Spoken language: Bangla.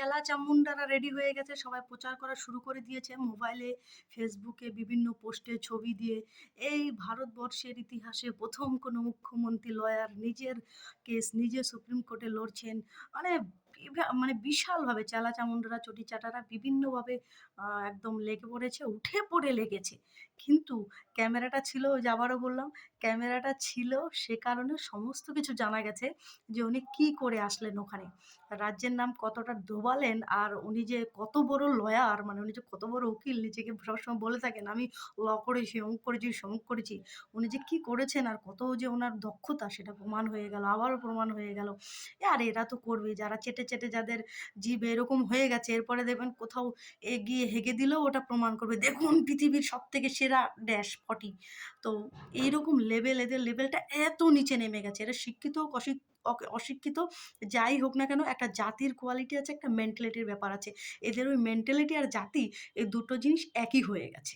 চেলা চামুন্ডারা রেডি হয়ে গেছে, সবাই প্রচার করা শুরু করে দিয়েছে মোবাইলে, ফেসবুকে বিভিন্ন পোস্টে ছবি দিয়ে। এই ভারতবর্ষের ইতিহাসে প্রথম কোনো মুখ্যমন্ত্রী লয়ার নিজের কেস নিজে সুপ্রিম কোর্টে লড়ছেন। মানে মানে বিশালভাবে চেলা চামুন্ডারা চটি চাটারা বিভিন্নভাবে একদম লেগে পড়েছে, উঠে পড়ে লেগেছে। কিন্তু ক্যামেরাটা ছিল, ওই যে আবারও বললাম, ক্যামেরাটা ছিল, সে কারণে সমস্ত কিছু জানা গেছে যে উনি কি করে আসলেন ওখানে। রাজ্যের নাম কতটা ডোবালেন, আর উনি যে কত বড় লয়ার, মানে উনি যে কত বড় উকিল, নিজেকে সবসময় বলে থাকেন আমি করেছি, অমুক করেছি, সমুক করেছি। উনি যে কি করেছেন আর কত যে উনার দক্ষতা, সেটা প্রমাণ হয়ে গেল, আবারও প্রমাণ হয়ে গেল। আর এরা তো করবেই, যারা চেটে, চেটে যাদের জিভ এরকম হয়ে গেছে, এরপরে দেখবেন কোথাও এগিয়ে হেগে দিলেও ওটা প্রমাণ করবে। দেখুন পৃথিবীর সবথেকে সেরা ড্যাশ 40। তো এইরকম লেভেল, এদের লেভেলটা এত নিচে নেমে গেছে। এরা শিক্ষিত হোক অশিক্ষিত, যাই হোক না কেন, একটা জাতির কোয়ালিটি আছে, একটা মেন্টালিটির ব্যাপার আছে। এদের ওই মেন্টালিটি আর জাতি, এই দুটো জিনিস একই হয়ে গেছে।